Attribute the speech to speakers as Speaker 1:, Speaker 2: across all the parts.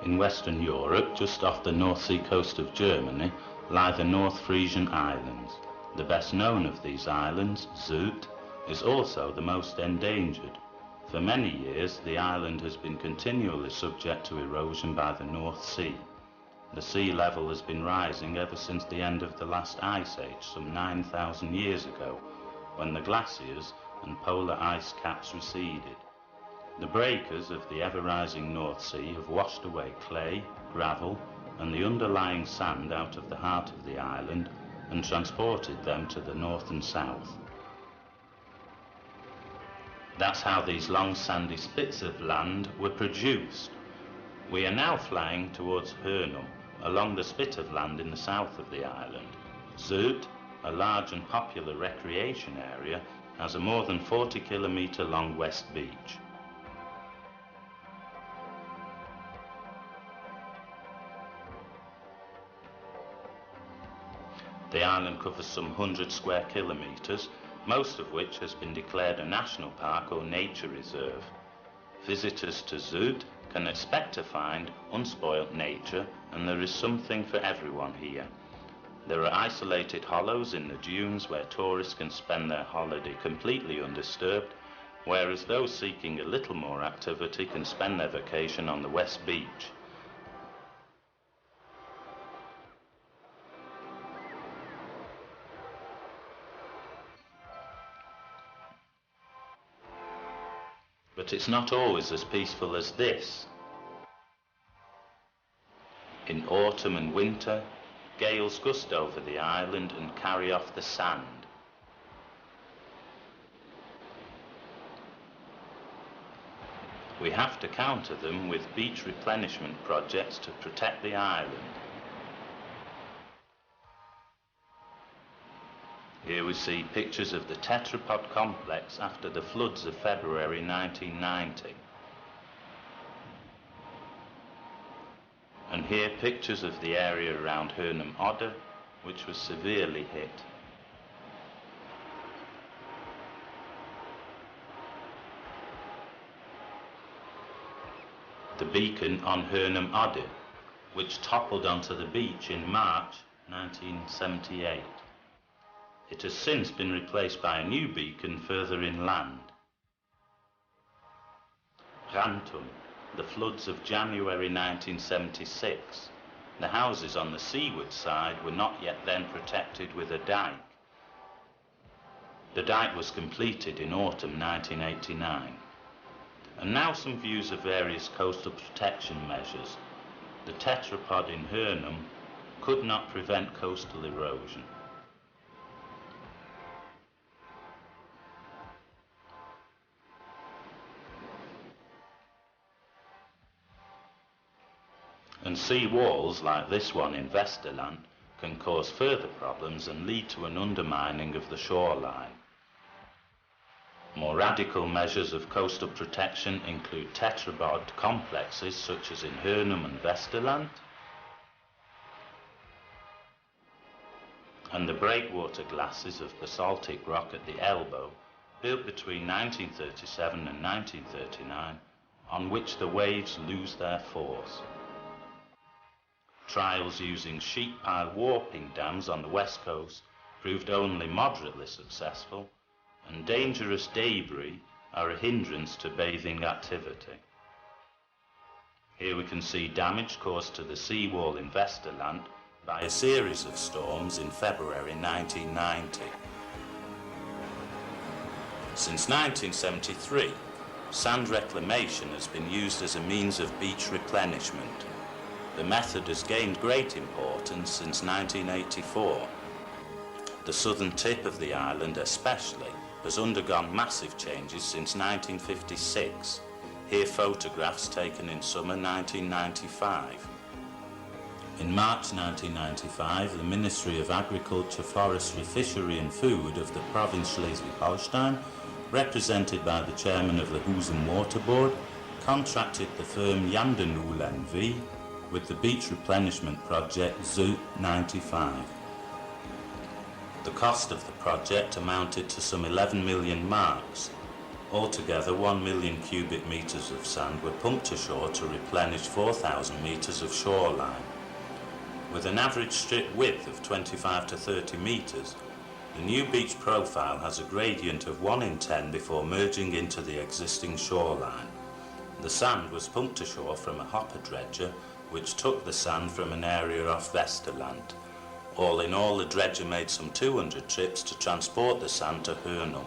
Speaker 1: In Western Europe, just off the North Sea coast of Germany, lie the North Frisian Islands. The best known of these islands, Sylt, is also the most endangered. For many years, the island has been continually subject to erosion by the North Sea. The sea level has been rising ever since the end of the last ice age, some 9,000 years ago, when the glaciers and polar ice caps receded. The breakers of the ever-rising North Sea have washed away clay, gravel, and the underlying sand out of the heart of the island and transported them to the north and south. That's how these long sandy spits of land were produced. We are now flying towards Rantum, along the spit of land in the south of the island. Sylt, a large and popular recreation area, has a more than 40-kilometre long west beach. The island covers some 100 square kilometres, most of which has been declared a national park or nature reserve. Visitors to Sylt can expect to find unspoilt nature, and there is something for everyone here. There are isolated hollows in the dunes where tourists can spend their holiday completely undisturbed, whereas those seeking a little more activity can spend their vacation on the West Beach. But it's not always as peaceful as this. In autumn and winter, gales gust over the island and carry off the sand. We have to counter them with beach replenishment projects to protect the island. Here we see pictures of the tetrapod complex after the floods of February 1990. And here pictures of the area around Rantum Odde, which was severely hit. The beacon on Rantum Odde, which toppled onto the beach in March 1978. It has since been replaced by a new beacon further inland. Rantum, the floods of January 1976. The houses on the seaward side were not yet then protected with a dike. The dike was completed in autumn 1989. And now some views of various coastal protection measures. The tetrapod in Rantum could not prevent coastal erosion. And sea walls like this one in Westerland can cause further problems and lead to an undermining of the shoreline. More radical measures of coastal protection include tetrapod complexes such as in Rantum and Westerland, and the breakwater glacis of basaltic rock at the elbow, built between 1937 and 1939, on which the waves lose their force. Trials using sheet pile warping dams on the west coast proved only moderately successful, and dangerous debris are a hindrance to bathing activity. Here we can see damage caused to the seawall in Westerland by a series of storms in February 1990. Since 1973, sand reclamation has been used as a means of beach replenishment. The method has gained great importance since 1984. The southern tip of the island especially has undergone massive changes since 1956. Here photographs taken in summer 1995. In March 1995, the Ministry of Agriculture, Forestry, Fishery and Food of the province Schleswig-Holstein, represented by the chairman of the Husum Water Board, contracted the firm Jandenul NV with the beach replenishment project Sylt 95. The cost of the project amounted to some 11 million marks. Altogether, 1 million cubic metres of sand were pumped ashore to replenish 4,000 metres of shoreline. With an average strip width of 25 to 30 metres, the new beach profile has a gradient of 1 in 10 before merging into the existing shoreline. The sand was pumped ashore from a hopper dredger, which took the sand from an area off Westerland. All in all, the dredger made some 200 trips to transport the sand to Rantum.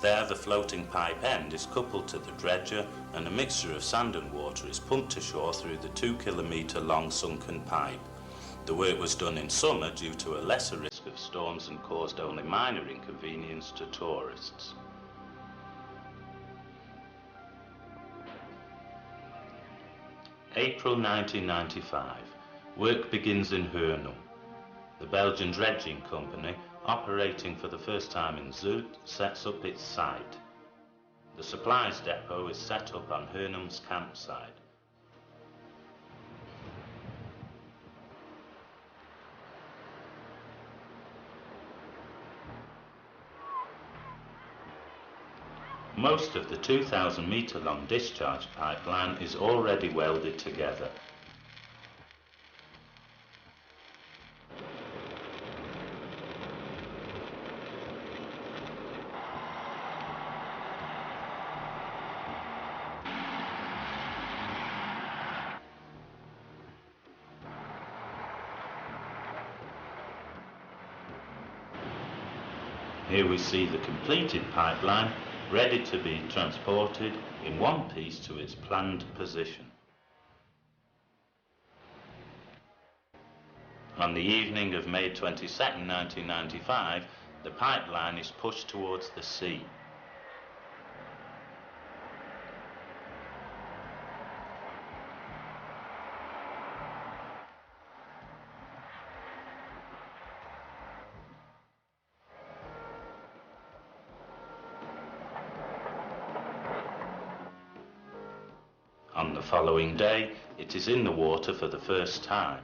Speaker 1: There, the floating pipe end is coupled to the dredger, and a mixture of sand and water is pumped ashore through the 2-kilometre long sunken pipe. The work was done in summer due to a lesser risk of storms and caused only minor inconvenience to tourists. April 1995. Work begins in Rantum. The Belgian dredging company, operating for the first time in Sylt, sets up its site. The supplies depot is set up on Rantum's campsite. Most of the 2,000 metre long discharge pipeline is already welded together. Here we see the completed pipeline, ready to be transported in one piece to its planned position. On the evening of May 22, 1995, the pipeline is pushed towards the sea. On the following day, it is in the water for the first time.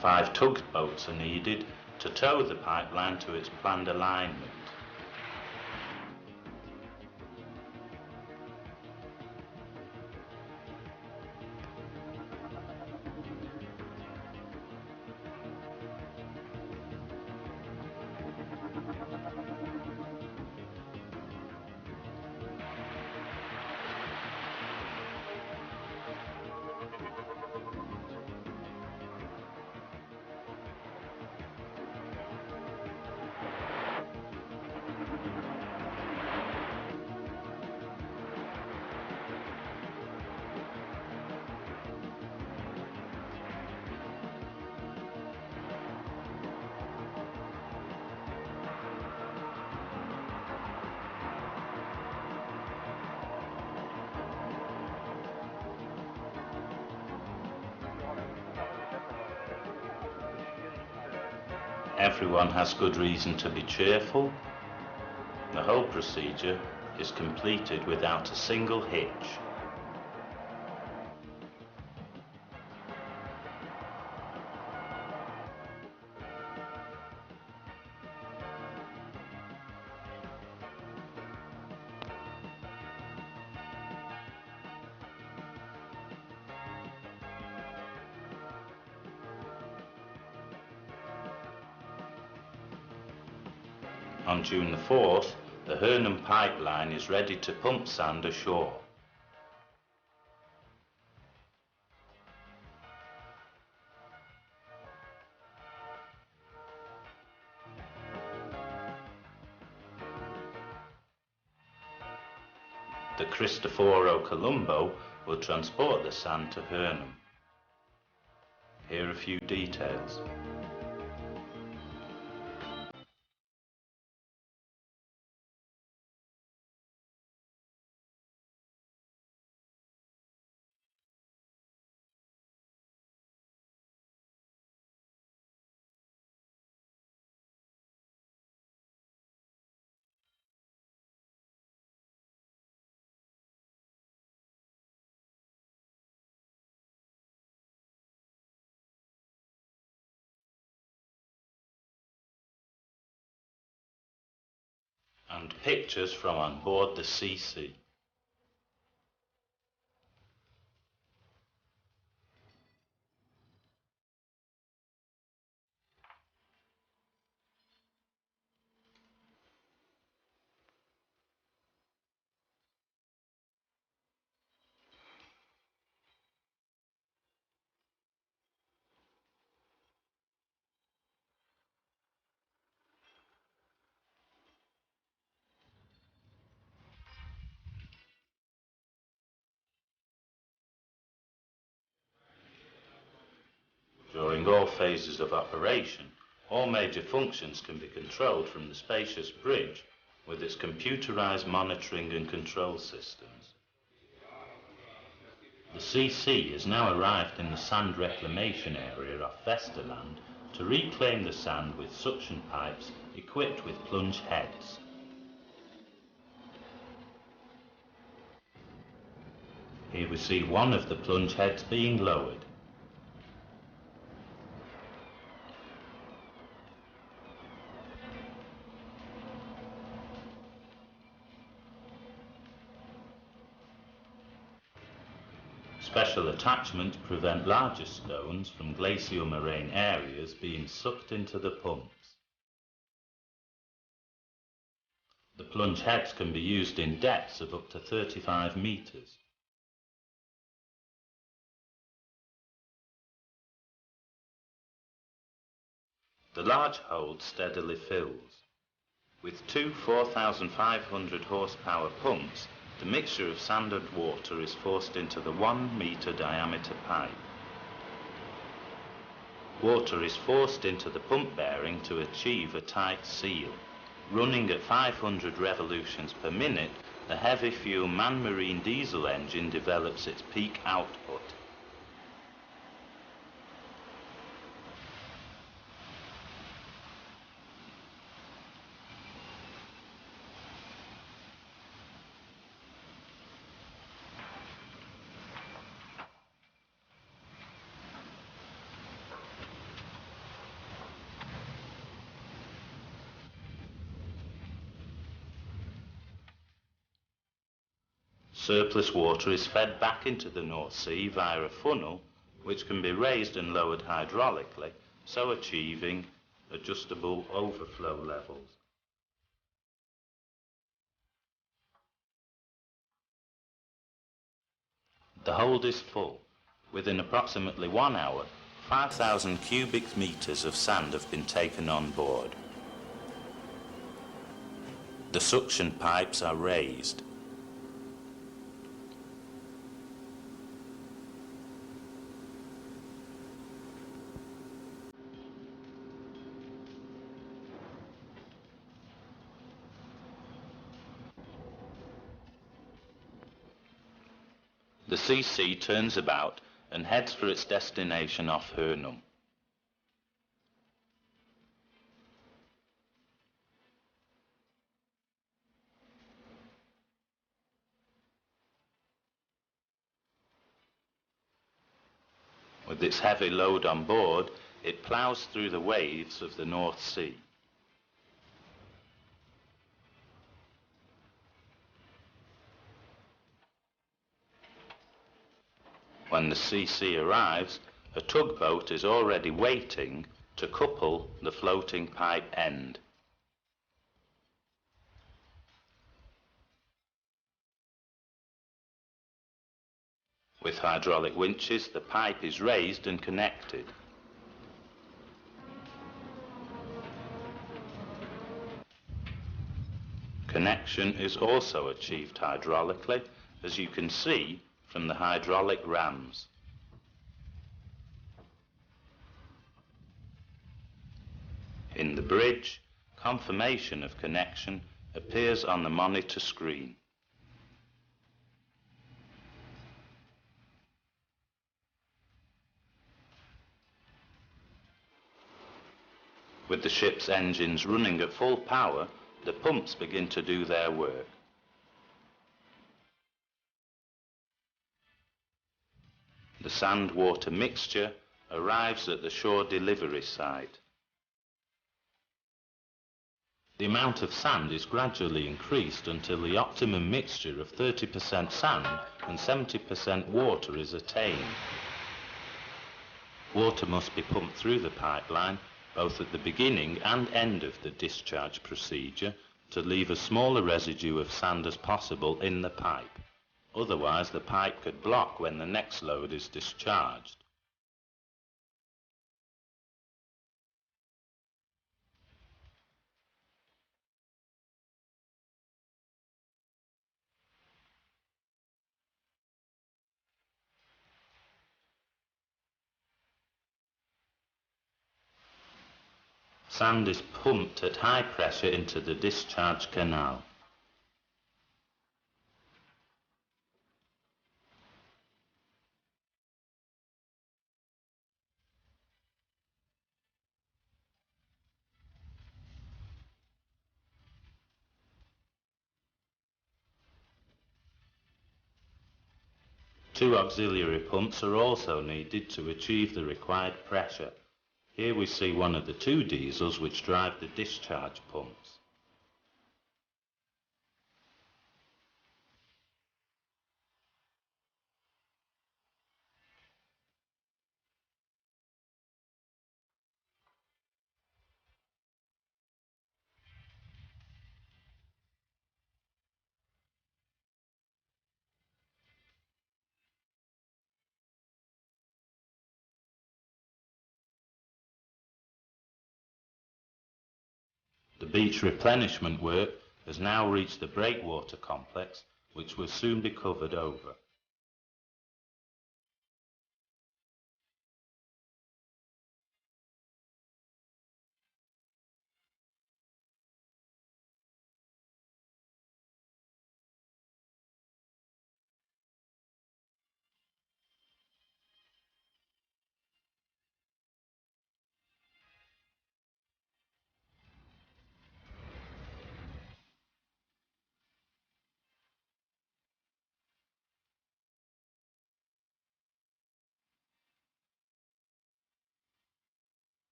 Speaker 1: Five tugboats are needed to tow the pipeline to its planned alignment. Everyone has good reason to be cheerful. The whole procedure is completed without a single hitch. On June the 4th, the Rantum pipeline is ready to pump sand ashore. the Cristoforo Colombo will transport the sand to Rantum. Here are a few details. And pictures from on board the CC. During all phases of operation, all major functions can be controlled from the spacious bridge with its computerized monitoring and control systems. The CC has now arrived in the sand reclamation area off Westerland to reclaim the sand with suction pipes equipped with plunge heads. Here we see one of the plunge heads being lowered. Special attachments prevent larger stones from glacial moraine areas being sucked into the pumps. The plunge heads can be used in depths of up to 35 meters. The large hold steadily fills. With two 4,500 horsepower pumps, the mixture of sand and water is forced into the 1 meter diameter pipe. Water is forced into the pump bearing to achieve a tight seal. Running at 500 revolutions per minute, the heavy fuel man-marine diesel engine develops its peak output. Surplus water is fed back into the North Sea via a funnel which can be raised and lowered hydraulically, so achieving adjustable overflow levels. The hold is full. Within approximately 1 hour, 5,000 cubic meters of sand have been taken on board. The suction pipes are raised. The CC turns about and heads for its destination off Rantum. With its heavy load on board, it ploughs through the waves of the North Sea. When the CC arrives, a tugboat is already waiting to couple the floating pipe end. With hydraulic winches, the pipe is raised and connected. connection is also achieved hydraulically, as you can see from the hydraulic rams. In the bridge, confirmation of connection appears on the monitor screen. With the ship's engines running at full power, the pumps begin to do their work. The sand-water mixture arrives at the shore delivery site. The amount of sand is gradually increased until the optimum mixture of 30% sand and 70% water is attained. Water must be pumped through the pipeline both at the beginning and end of the discharge procedure to leave as small a residue of sand as possible in the pipe. Otherwise, the pipe could block when the next load is discharged. Sand is pumped at high pressure into the discharge canal. Two auxiliary pumps are also needed to achieve the required pressure. Here we see one of the two diesels which drive the discharge pumps. The beach replenishment work has now reached the breakwater complex, which will soon be covered over.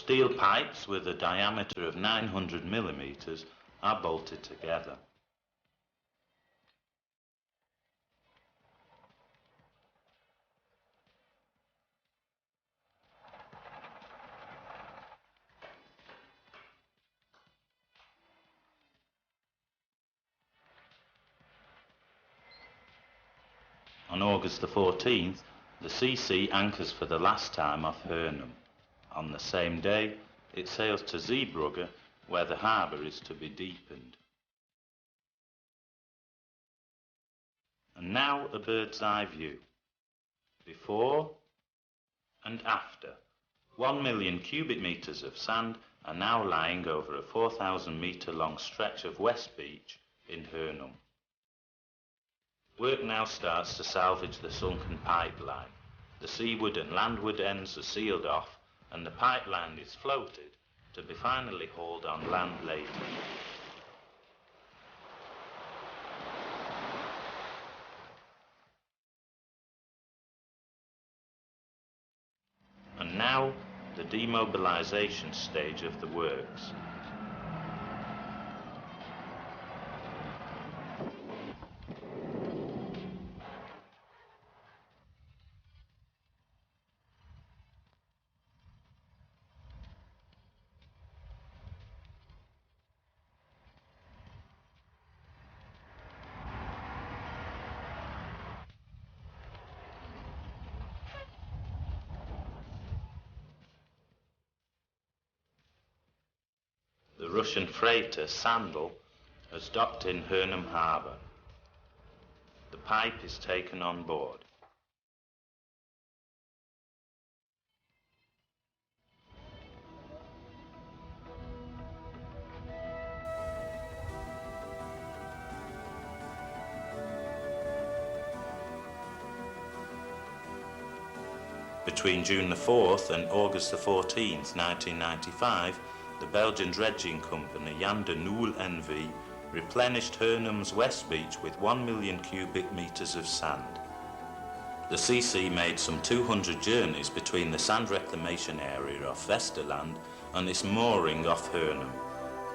Speaker 1: Steel pipes with a diameter of 900 millimeters are bolted together. On August the 14th, the CC anchors for the last time off Hernum. On the same day, it sails to Zeebrugge, where the harbour is to be deepened. And now a bird's eye view. Before and after. 1 million cubic metres of sand are now lying over a 4,000 metre long stretch of West Beach in Hernum. Work now starts to salvage the sunken pipeline. The seaward and landward ends are sealed off, and the pipeline is floated to be finally hauled on land later. And now, the demobilisation stage of the works. The Russian freighter Sandal has docked in Hernum harbour. The pipe is taken on board. Between June the 4th and August the 14th, 1995, the Belgian dredging company Jan de Nul NV replenished Hernum's West Beach with 1 million cubic metres of sand. The CC made some 200 journeys between the sand reclamation area off Westerland and its mooring off Hernum.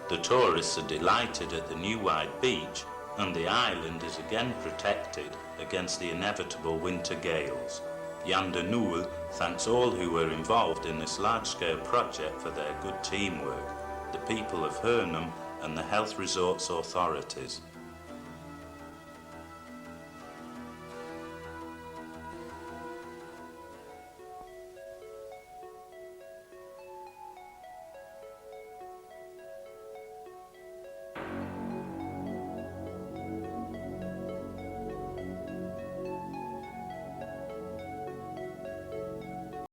Speaker 1: The tourists are delighted at the new wide beach, and the island is again protected against the inevitable winter gales. Jan de Nul thanks all who were involved in this large-scale project for their good teamwork, the people of Hernum and the health resorts authorities.